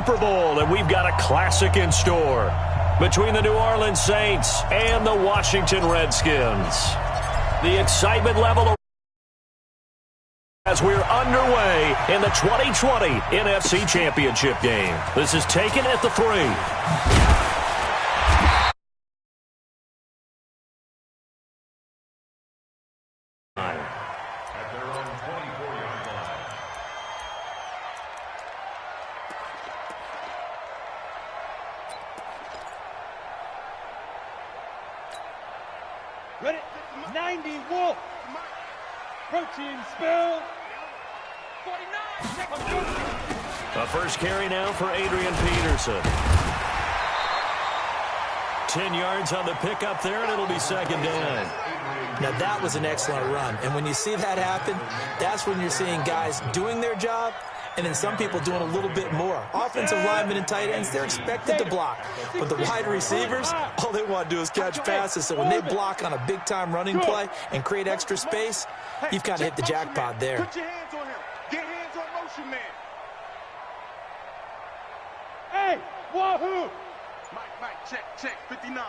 Super Bowl, and we've got a classic in store between the New Orleans Saints and the Washington Redskins. The excitement level as we're underway in the 2020 NFC Championship game. This is taken at the 3. Ready? 90 Wolf. Protein spill. 49 seconds. A first carry now for Adrian Peterson. 10 yards on the pickup there, and it'll be second down. Now, that was an excellent run. And when you see that happen, that's when you're seeing guys doing their job and then some people doing a little bit more. Offensive linemen and tight ends, they're expected to block. But the wide receivers, all they want to do is catch passes. So when they block on a big-time running play and create extra space, you've kind of hit the jackpot there. Put your hands on him. Get hands on motion, man. Hey, wahoo! Mike, check. 59.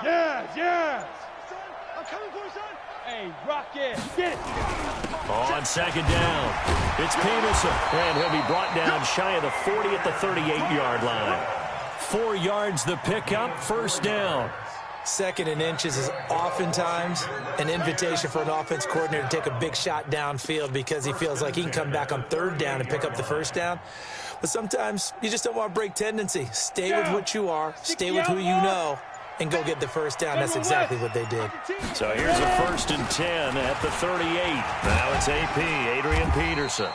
Yes. Son, I'm coming for you, son. Hey, Rocket, get it. On second down, it's Peterson, and he'll be brought down shy of the 40 at the 38-yard line. 4 yards the pickup, first down. Second and inches is oftentimes an invitation for an offense coordinator to take a big shot downfield because he feels like he can come back on third down and pick up the first down. But sometimes you just don't want to break tendency. Stay with what you are, stay with who you know, and go get the first down. That's exactly what they did. So here's a 1st and 10 at the 38. Now it's AP, Adrian Peterson.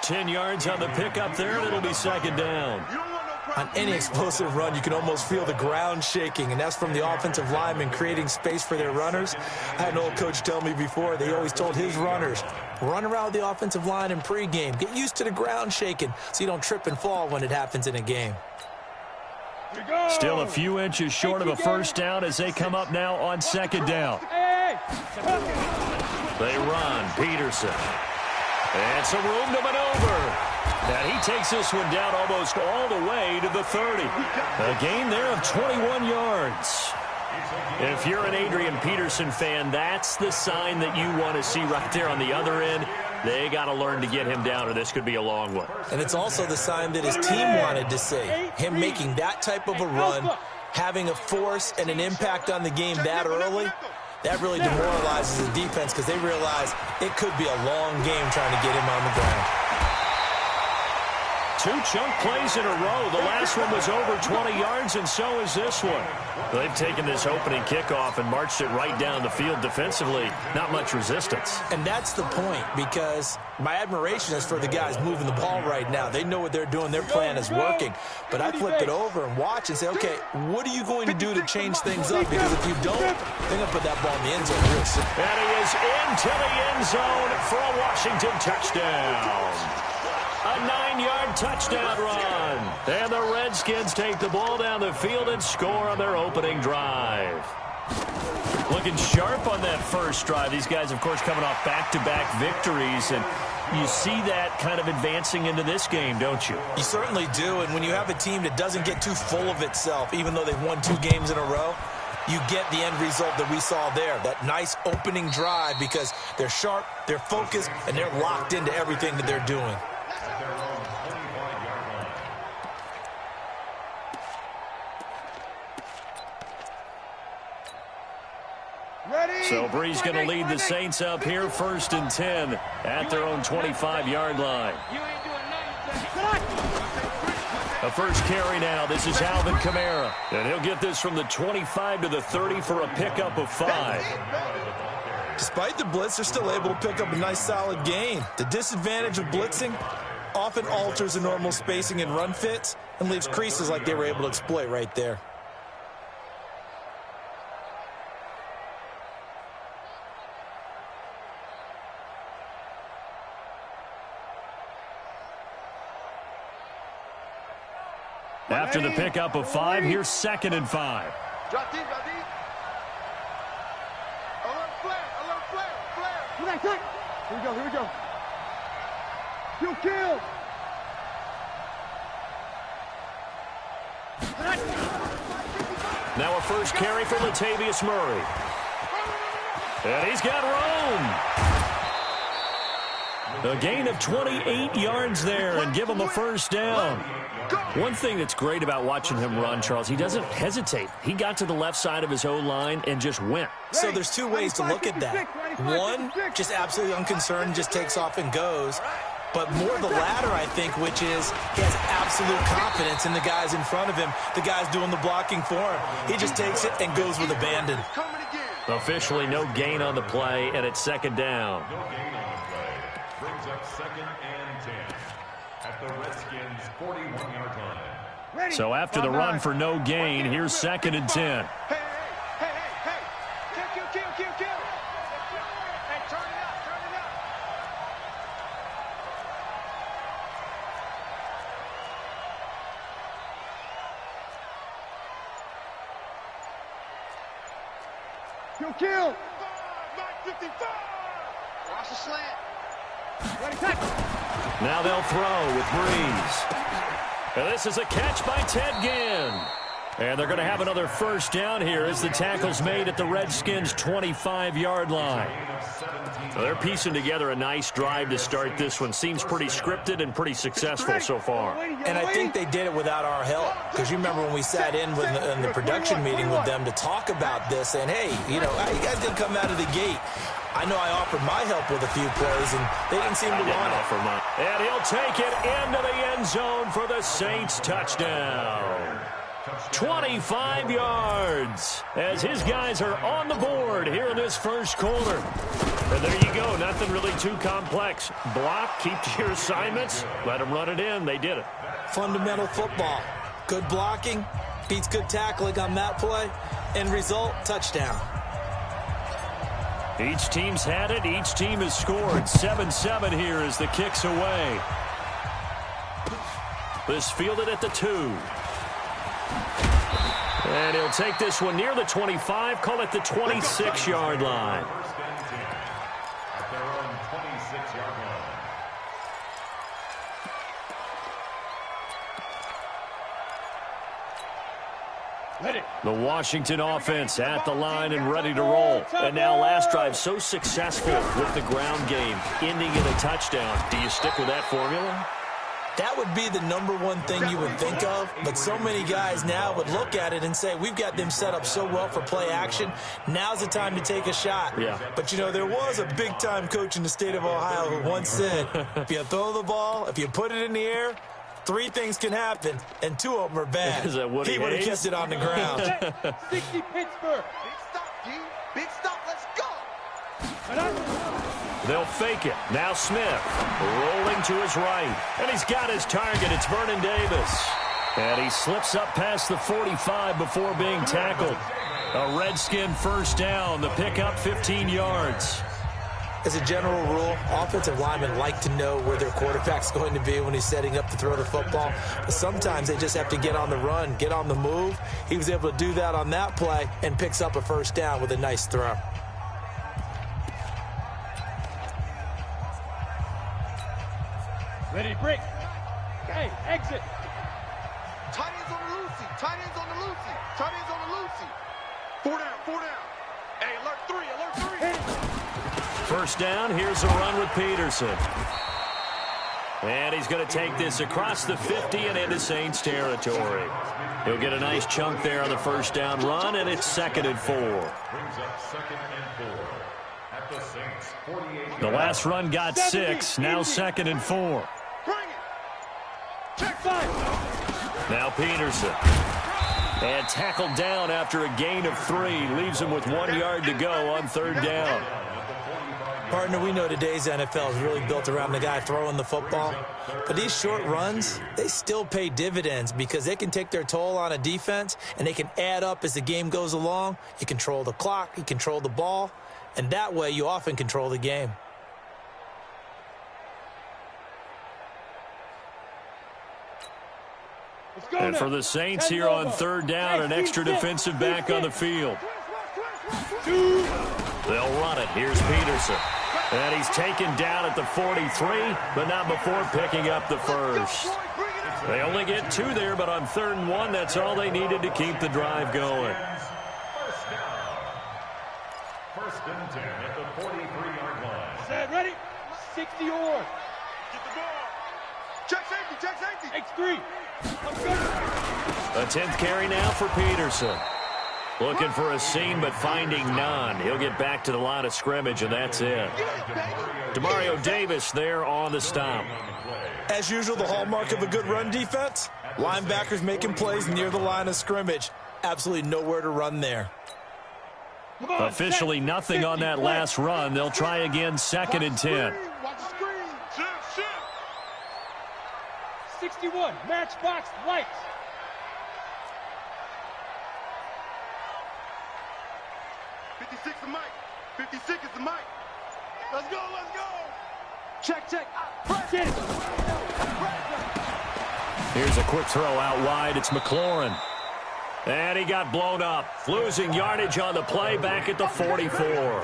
10 yards on the pickup there, and it'll be second down. On any explosive run, you can almost feel the ground shaking, and that's from the offensive linemen creating space for their runners. I had an old coach tell me before, they always told his runners, run around the offensive line in pregame. Get used to the ground shaking so you don't trip and fall when it happens in a game. Still a few inches short of a first down as they come up now on second down. They run, Peterson. And some room to maneuver. And he takes this one down almost all the way to the 30. A gain there of 21 yards. If you're an Adrian Peterson fan, that's the sign that you want to see right there on the other end. They got to learn to get him down, or this could be a long one. And it's also the sign that his team wanted to see. Him making that type of a run, having a force and an impact on the game that early, that really demoralizes the defense because they realize it could be a long game trying to get him on the ground. 2 chunk plays in a row. The last one was over 20 yards, and so is this one. They've taken this opening kickoff and marched it right down the field defensively. Not much resistance. And that's the point, because my admiration is for the guys moving the ball right now. They know what they're doing. Their plan is working. But I flip it over and watch and say, okay, what are you going to do to change things up? Because if you don't, they're going to put that ball in the end zone real soon. And he is into the end zone for a Washington touchdown. A 9-yard touchdown run. And the Redskins take the ball down the field and score on their opening drive. Looking sharp on that first drive. These guys, of course, coming off back-to-back victories. And you see that kind of advancing into this game, don't you? You certainly do. And when you have a team that doesn't get too full of itself, even though they've won 2 games in a row, you get the end result that we saw there, that nice opening drive, because they're sharp, they're focused, and they're locked into everything that they're doing. So Bree's going to lead the Saints up here, 1st and 10 at their own 25-yard line. A first carry now. This is Alvin Kamara. And he'll get this from the 25 to the 30 for a pickup of 5. Despite the blitz, they're still able to pick up a nice solid gain. The disadvantage of blitzing often alters the normal spacing and run fits and leaves creases like they were able to exploit right there. After the pickup of 5, here's 2nd and 5. Drop deep. Alert flare. Here we go. You kill. Now a first carry for Latavius Murray. And he's got room. A gain of 28 yards there and give him a first down. One thing that's great about watching him run, Charles, he doesn't hesitate. He got to the left side of his O-line and just went. So there's two ways to look at that. One, just absolutely unconcerned, just takes off and goes. But more the latter, I think, which is he has absolute confidence in the guys in front of him, the guys doing the blocking for him. He just takes it and goes with abandon. Officially no gain on the play, and it's second down. No gain on the play. Brings up 2nd and 10 at the Redskins' 41-yard line. So after the run for no gain, here's 2nd and 10. Kill. 55. Watch the slant. Ready, tackle. Now they'll throw with Breeze. And this is a catch by Ted Ginn. And they're going to have another first down here as the tackle's made at the Redskins' 25-yard line. They're piecing together a nice drive to start this one. Seems pretty scripted and pretty successful so far. And I think they did it without our help. Because you remember when we sat in the production meeting with them to talk about this, saying, hey, you guys didn't come out of the gate. I know I offered my help with a few plays, and they didn't seem to want it. And he'll take it into the end zone for the Saints touchdown. 25 yards as his guys are on the board here in this first quarter. And there you go. Nothing really too complex. Block, keep to your assignments, let them run it in. They did it. Fundamental football. Good blocking, beats good tackling on that play. End result, touchdown. Each team's had it. Each team has scored. 7-7 here as the kick's away. This fielded at the 2. And he'll take this one near the 25, call it the 26-yard line. At their own 26-yard line. The Washington offense at the line and ready to roll. And now last drive so successful with the ground game, ending in a touchdown. Do you stick with that formula? That would be the number one thing you would think of, but so many guys now would look at it and say, we've got them set up so well for play action, now's the time to take a shot. Yeah. But, there was a big-time coach in the state of Ohio who once said, if you throw the ball, if you put it in the air, 3 things can happen, and 2 of them are bad. Is that Woody He would have Hayes? kept it on the ground. 60 Pittsburgh. Big stop, D. Big stop. Let's go. They'll fake it. Now Smith rolling to his right. And he's got his target. It's Vernon Davis. And he slips up past the 45 before being tackled. A Redskin first down. The pickup 15 yards. As a general rule, offensive linemen like to know where their quarterback's going to be when he's setting up to throw the football. But sometimes they just have to get on the run, get on the move. He was able to do that on that play and picks up a first down with a nice throw. Ready, break. Hey, exit. Tight ends on the Lucy. Tight ends on the Lucy. Tight ends on the Lucy. 4 down, 4 down. Hey, alert 3, alert 3. First down, here's a run with Peterson. And he's going to take this across the 50 and into Saints territory. He'll get a nice chunk there on the first down run, and it's 2nd and 4. Brings up 2nd and 4 at the Saints' 48. The last run got 6, now 2nd and 4. Bring it. Check 5. Now Peterson. And tackled down after a gain of 3. Leaves him with 1 yard to go on 3rd down. Partner, we know today's NFL is really built around the guy throwing the football. But these short runs, they still pay dividends because they can take their toll on a defense and they can add up as the game goes along. You control the clock, you control the ball, and that way you often control the game. And for the Saints here on 3rd down, an extra defensive back on the field. They'll run it. Here's Peterson. And he's taken down at the 43, but not before picking up the first. They only get 2 there, but on 3rd and 1, that's all they needed to keep the drive going. First down. 1st and 10 at the 43-yard line. Set, ready? 60 or. Get the ball. Check safety, check safety. X3. A 10th carry now for Peterson. Looking for a seam, but finding none. He'll get back to the line of scrimmage, and that's it. Demario Davis there on the stop. As usual, the hallmark of a good run defense, linebackers making plays near the line of scrimmage. Absolutely nowhere to run there. Officially nothing on that last run. They'll try again, 2nd and 10. Watch the screen. Shift. 61, matchbox lights. Fifty-six is Mike. 56 is the Mike. Let's go. Check. Get it. Here's a quick throw out wide. It's McLaurin. And he got blown up. Losing yardage on the play back at the 44.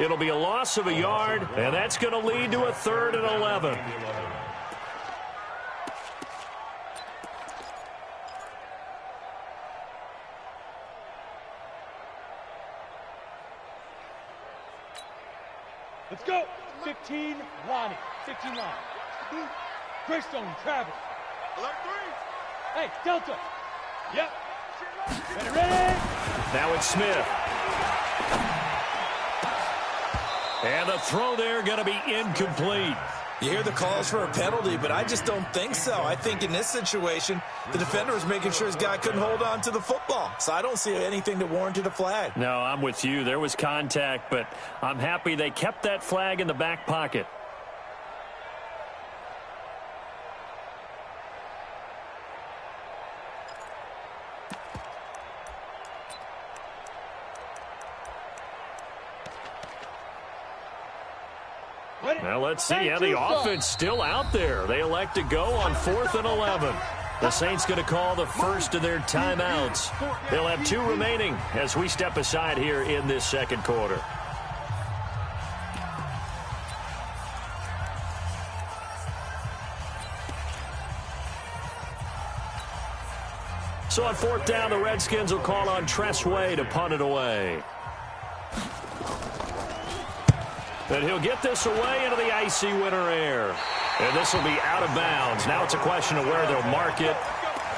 It'll be a loss of a yard, and that's going to lead to a 3rd and 11. Let's go. 15, Lonnie. 15 line. Greystone, Travis. Alert 3. Hey, Delta. Yep. Ready. Now it's Smith. And the throw there going to be incomplete. You hear the calls for a penalty, but I just don't think so. I think in this situation, the defender was making sure his guy couldn't hold on to the football. So I don't see anything that warranted a flag. No, I'm with you. There was contact, but I'm happy they kept that flag in the back pocket. Now let's see. Yeah, the offense still out there. They elect to go on 4th and 11. The Saints going to call the first of their timeouts. They'll have 2 remaining as we step aside here in this 2nd quarter. So on 4th down, the Redskins will call on Tressway to punt it away. And he'll get this away into the icy winter air. And this will be out of bounds. Now it's a question of where they'll mark it.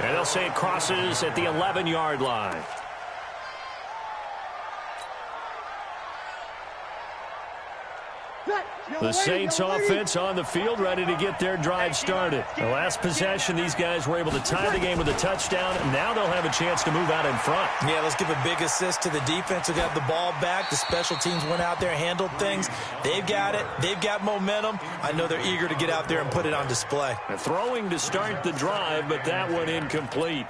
And they'll say it crosses at the 11-yard line. The Saints offense on the field, ready to get their drive started. The last possession, these guys were able to tie the game with a touchdown. And now they'll have a chance to move out in front. Yeah, let's give a big assist to the defense who got the ball back. The special teams went out there, handled things. They've got it. They've got momentum. I know they're eager to get out there and put it on display. Throwing to start the drive, but that one incomplete.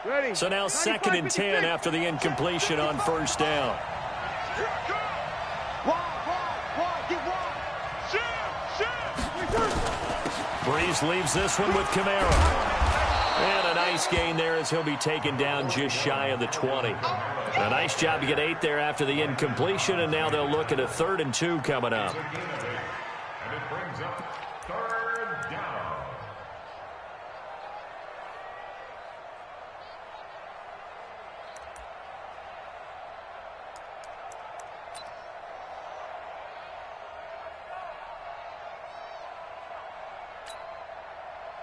Ready. So now 2nd and 10 after the incompletion on 1st down. Breeze leaves this one with Kamara. And a nice gain there as he'll be taken down just shy of the 20. A nice job to get 8 there after the incompletion, and now they'll look at a 3rd and 2 coming up. And it brings up 3rd down.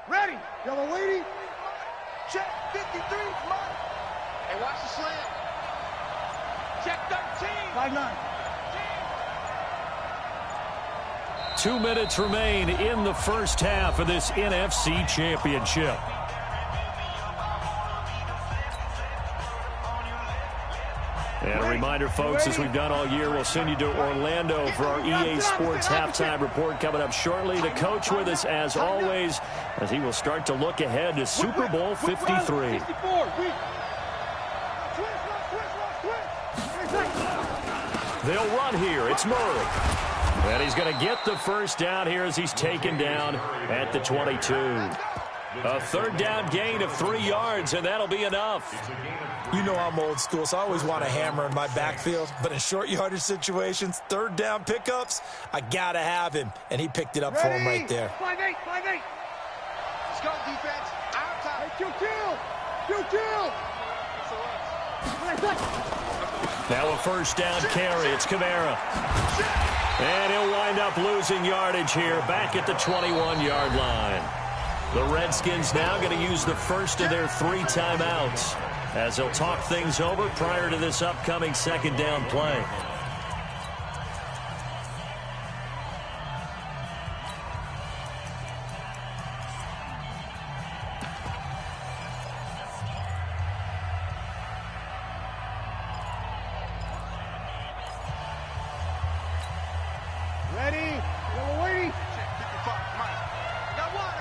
Ready. Yellow lady. Check 53, Mike. Hey, watch the slant. Check 13. 5-9. 2 minutes remain in the first half of this NFC Championship. And a reminder, folks, as we've done all year, we'll send you to Orlando for our EA Sports halftime report coming up shortly. The coach with us, as always, as he will start to look ahead to Super Bowl 53. They'll run here. It's Murray. And he's going to get the first down here as he's taken down at the 22. A 3rd down gain of 3 yards, and that'll be enough. You know I'm old school, so I always want a hammer in my backfield. But in short yardage situations, third down pickups, I got to have him. And he picked it up for him right there. 5-8, 5-8. Let's go, defense. Outside. Hey, kill. Now a first down carry. It's Kamara. And he'll wind up losing yardage here back at the 21-yard line. The Redskins now going to use the first of their 3 timeouts as they'll talk things over prior to this upcoming second down play. Ready? We're waiting. Check 55. Mike. I got one.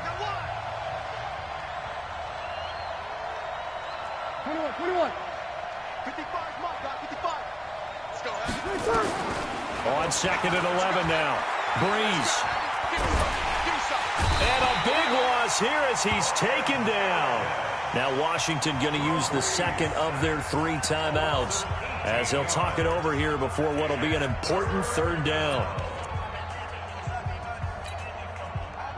21. 55, Mike. Got 55. Let's go. On second and 11 now. Breeze. And a big loss here as he's taken down. Now Washington going to use the second of their 3 timeouts as they'll talk it over here before what will be an important third down.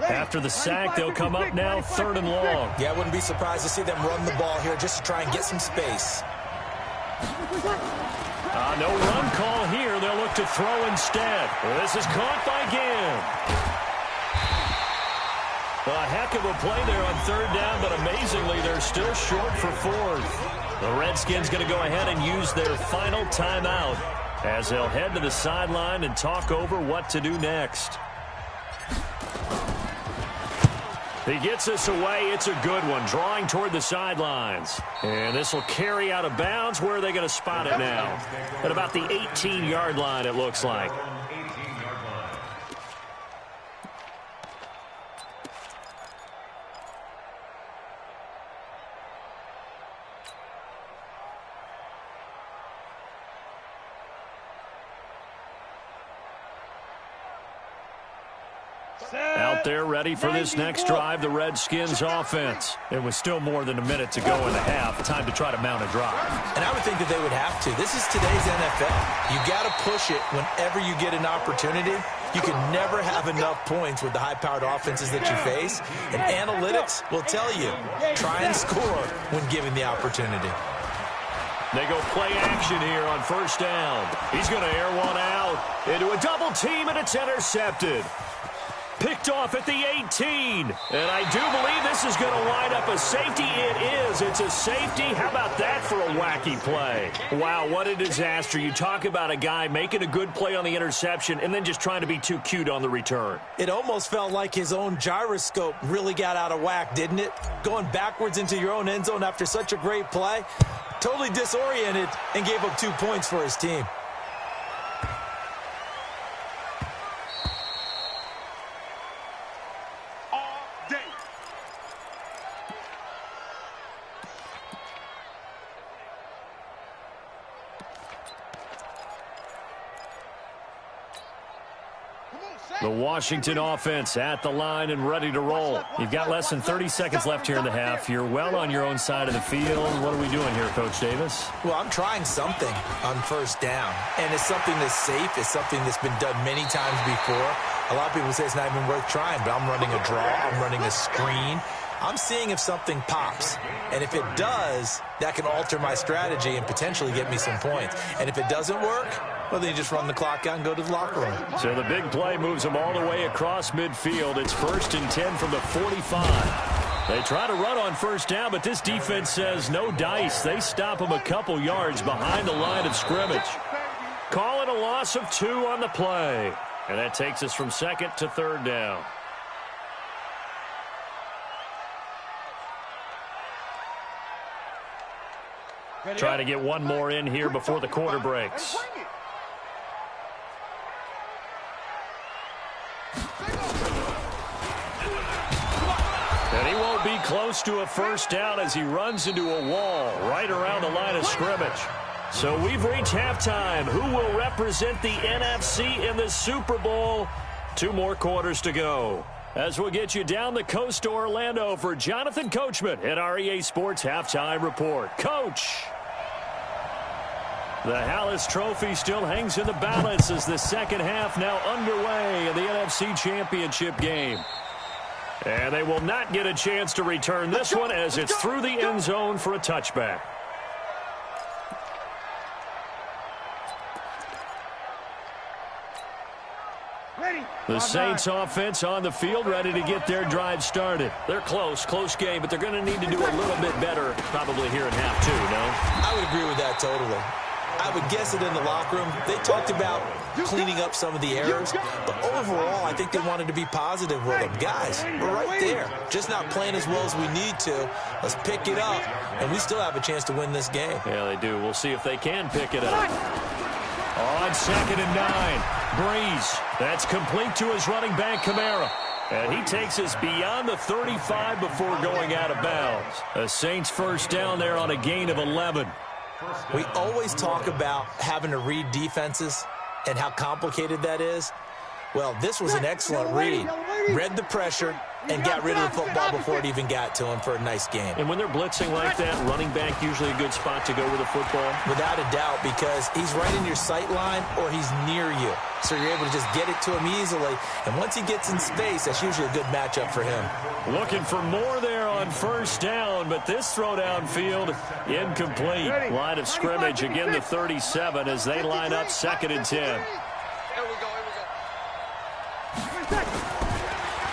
After the sack, they'll come up now 3rd and long. Yeah, I wouldn't be surprised to see them run the ball here just to try and get some space. No run call here. They'll look to throw instead. This is caught by Ginn. A heck of a play there on 3rd down, but amazingly, they're still short for 4th. The Redskins going to go ahead and use their final timeout as they'll head to the sideline and talk over what to do next. He gets this away. It's a good one, drawing toward the sidelines. And this will carry out of bounds. Where are they going to spot it now? At about the 18-yard line, it looks like. Out there ready for this next drive, the Redskins offense. It was still more than a minute to go in the half. Time to try to mount a drive. And I would think that they would have to. This is today's NFL. You got to push it whenever you get an opportunity. You can never have enough points with the high-powered offenses that you face. And analytics will tell you, try and score when given the opportunity. They go play action here on 1st down. He's going to air one out into a double team, and it's intercepted. Picked off at the 18. And I do believe this is going to wind up a safety. It is. It's a safety. How about that for a wacky play? Wow, what a disaster. You talk about a guy making a good play on the interception and then just trying to be too cute on the return. It almost felt like his own gyroscope really got out of whack, didn't it? Going backwards into your own end zone after such a great play. Totally disoriented and gave up 2 points for his team. The Washington offense at the line and ready to roll. You've got less than 30 seconds left here in the half. You're well on your own side of the field. What are we doing here, Coach Davis? Well, I'm trying something on 1st down, and it's something that's safe. It's something that's been done many times before. A lot of people say it's not even worth trying, but I'm running a draw. I'm running a screen. I'm seeing if something pops, and if it does, that can alter my strategy and potentially get me some points. And if it doesn't work, well, then you just run the clock out and go to the locker room. So the big play moves them all the way across midfield. It's 1st and 10 from the 45. They try to run on 1st down, but this defense says no dice. They stop them a couple yards behind the line of scrimmage. Call it a loss of 2 on the play. And that takes us from 2nd to 3rd down. Try to get one more in here before the quarter breaks. And he won't be close to a 1st down as he runs into a wall right around the line of scrimmage. So we've reached halftime. Who will represent the NFC in the Super Bowl? 2 more quarters to go. As we'll get you down the coast to Orlando for Jonathan Coachman at our EA Sports Halftime Report. Coach. The Hallis Trophy still hangs in the balance as the second half now underway in the NFC Championship game. And they will not get a chance to return this one as it's through the end zone for a touchback. The Saints offense on the field, ready to get their drive started. They're close game, but they're going to need to do a little bit better probably here in half two, no? I would agree with that totally. I would guess it in the locker room. They talked about cleaning up some of the errors, but overall, I think they wanted to be positive with them. Guys, we're right there. Just not playing as well as we need to. Let's pick it up, and we still have a chance to win this game. Yeah, they do. We'll see if they can pick it up. On 2nd and 9, Breeze. That's complete to his running back, Kamara. And he takes us beyond the 35 before going out of bounds. A Saints first down there on a gain of 11. We always talk about having to read defenses and how complicated that is. Well, this was an excellent read. Read the pressure and got rid of the football before it even got to him for a nice game. And when they're blitzing like that, running back usually a good spot to go with the football? Without a doubt, because he's right in your sight line or he's near you. So you're able to just get it to him easily. And once he gets in space, that's usually a good matchup for him. Looking for more there on first down, but this throw downfield incomplete. Line of scrimmage, again the 37 as they line up 2nd and 10. Here we go.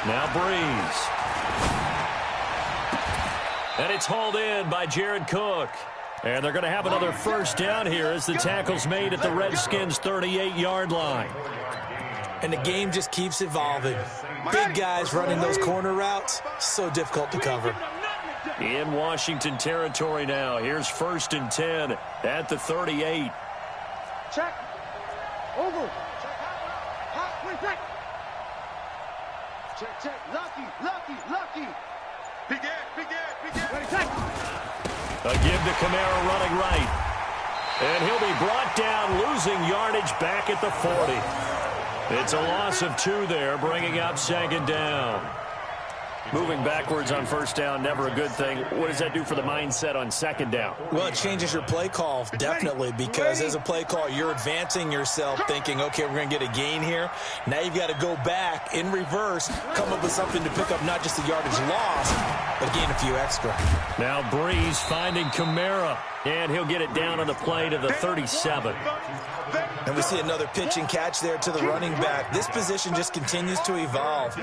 Now Breeze. And it's hauled in by Jared Cook. And they're going to have another first down here as the tackle's made at the Redskins' 38-yard line. And the game just keeps evolving. Big guys running those corner routes, so difficult to cover. In Washington territory now. Here's 1st and 10 at the 38. Check. Over. Check. Lucky. Big Ed. A give to Kamara running right. And he'll be brought down, losing yardage back at the 40. It's a loss of 2 there, bringing up 2nd down. Moving backwards on first down, never a good thing. What does that do for the mindset on 2nd down? Well, it changes your play call, definitely, because as a play call, you're advancing yourself thinking, okay, we're going to get a gain here. Now you've got to go back in reverse, come up with something to pick up not just the yardage lost, but gain a few extra. Now Breeze finding Kamara, and he'll get it down on the play to the 37. And we see another pitch and catch there to the running back. This position just continues to evolve.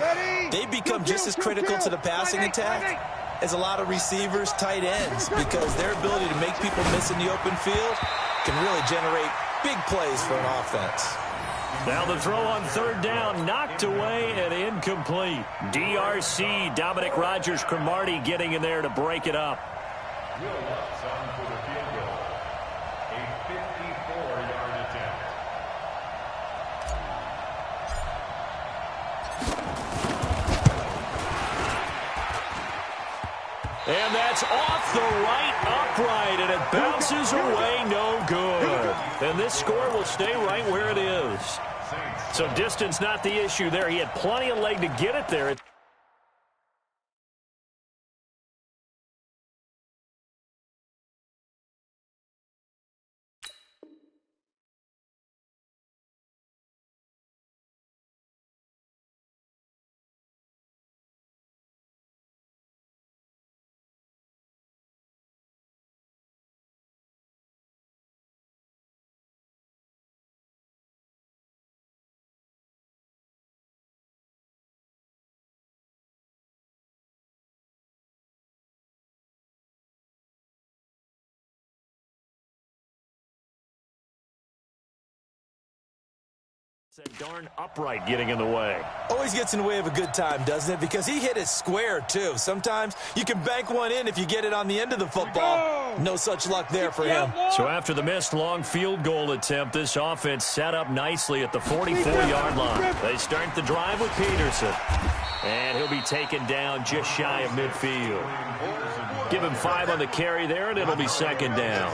They become just as critical to the passing attack as a lot of receivers, tight ends, because their ability to make people miss in the open field can really generate big plays for an offense. Now the throw on 3rd down, knocked away and incomplete. DRC, Dominic Rodgers-Cromartie getting in there to break it up. And that's off the right upright, and it bounces away, no good. And this score will stay right where it is. So distance not the issue there. He had plenty of leg to get it there. That darn upright getting in the way. Always gets in the way of a good time, doesn't it? Because he hit it square, too. Sometimes you can bank one in if you get it on the end of the football. No such luck there for him. So after the missed long field goal attempt, this offense set up nicely at the 44-yard line. They start the drive with Peterson. And he'll be taken down just shy of midfield. Give him 5 on the carry there, and it'll be 2nd down.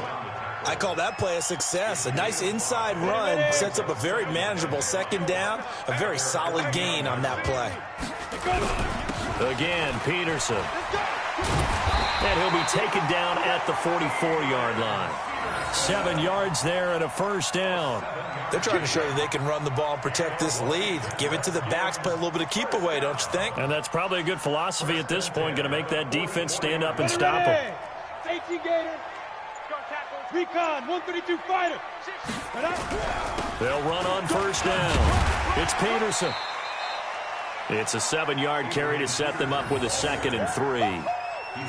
I call that play a success. A nice inside run sets up a very manageable 2nd down. A very solid gain on that play. Again, Peterson. And he'll be taken down at the 44-yard line. 7 yards there and a first down. They're trying to show that they can run the ball and protect this lead. Give it to the backs, play a little bit of keep away, don't you think? And that's probably a good philosophy at this point, going to make that defense stand up and stop them. Safety Gator. Recon, 132 fighter. They'll run on first down. It's Peterson. It's a 7-yard carry to set them up with a 2nd and 3.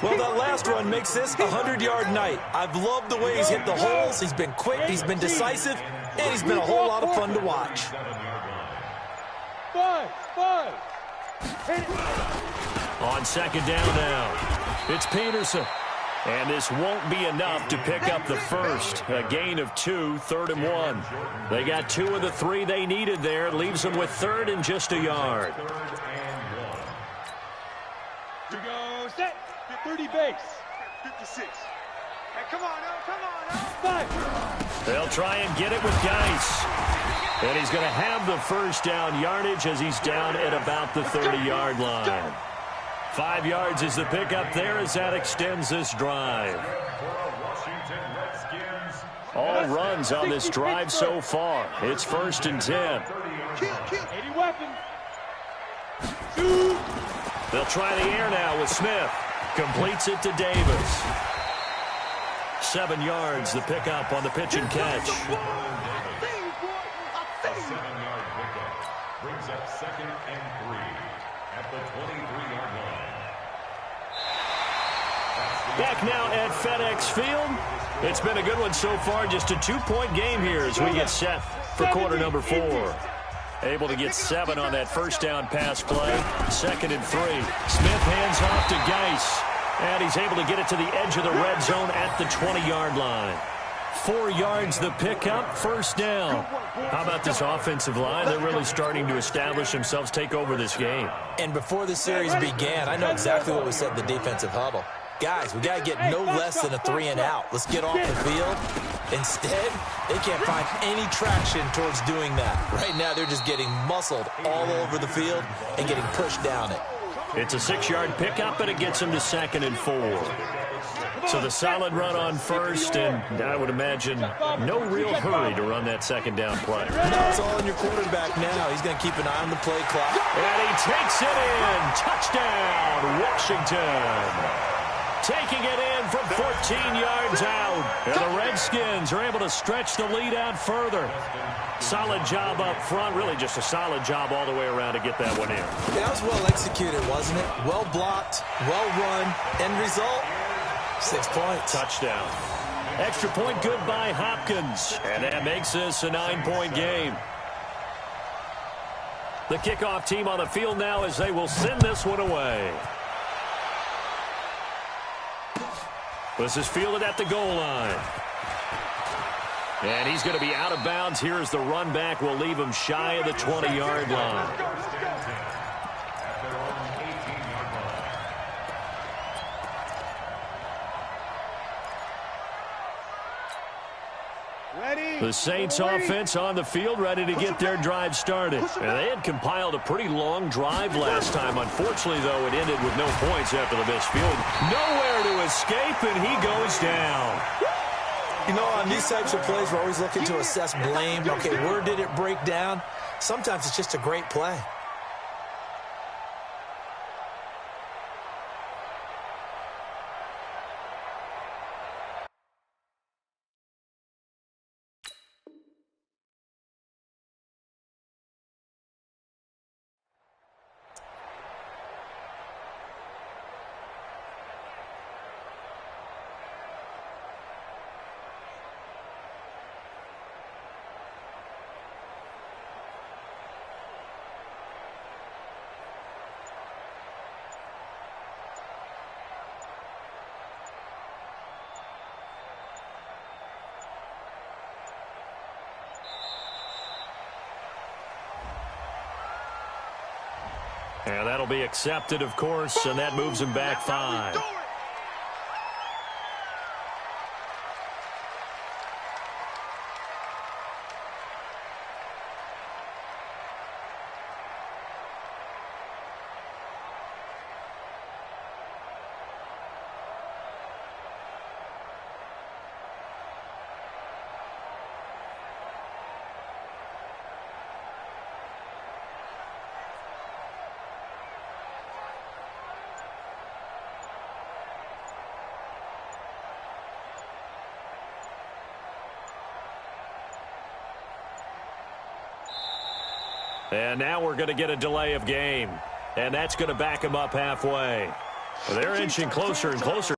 Well, that last run makes this a 100-yard night. I've loved the way he's hit the holes. He's been quick, he's been decisive, and he's been a whole lot of fun to watch. 5. On 2nd down now, it's Peterson. And this won't be enough to pick up the first. A gain of 2, 3rd and 1. They got 2 of the 3 they needed there. It leaves them with 3rd and just a yard. To go, set. 30 base. 56. Hey, come on now. 5. They'll try and get it with Geis. And he's going to have the first down yardage as he's down at about the 30-yard line. 5 yards is the pickup there as that extends this drive. All runs on this drive so far. It's 1st and 10. 80 weapons. They'll try the air now with Smith. Completes it to Davis. 7 yards, the pickup on the pitch and catch. A 7-yard pickup brings up 2nd and 3 at the 23-yard line. Back now at FedEx Field. It's been a good one so far. Just a 2-point game here as we get set for quarter number 4. Able to get 7 on that first down pass play. 2nd and 3. Smith hands off to Geis. And he's able to get it to the edge of the red zone at the 20-yard line. 4 yards the pickup, first down. How about this offensive line? They're really starting to establish themselves, take over this game. And before the series began, I know exactly what we said in the defensive huddle. Guys, we got to get no less than a 3 and out. Let's get off the field. Instead, they can't find any traction towards doing that. Right now, they're just getting muscled all over the field and getting pushed down it. It's a 6-yard pickup, and it gets them to 2nd and 4. So the solid run on first, and I would imagine no real hurry to run that 2nd down play. No, it's all in your quarterback now. He's going to keep an eye on the play clock. And he takes it in. Touchdown, Washington. Taking it in from 14 yards out. And the Redskins are able to stretch the lead out further. Solid job up front. Really just a solid job all the way around to get that one in. That was well executed, wasn't it? Well blocked, well run. End result, 6 points. Touchdown. Extra point good by Hopkins. And that makes this a 9-point game. The kickoff team on the field now as they will send this one away. This is fielded at the goal line. And he's going to be out of bounds here as the run back will leave him shy of the 20-yard line. The Saints offense on the field ready to get their drive started. And they had compiled a pretty long drive last time. Unfortunately, though, it ended with no points after the missed field. Nowhere to escape, and he goes down. You know, on these types of plays, we're always looking to assess blame. Okay, where did it break down? Sometimes it's just a great play. And that'll be accepted, of course, and that moves him back 5. And now we're going to get a delay of game. And that's going to back them up halfway. They're inching closer and closer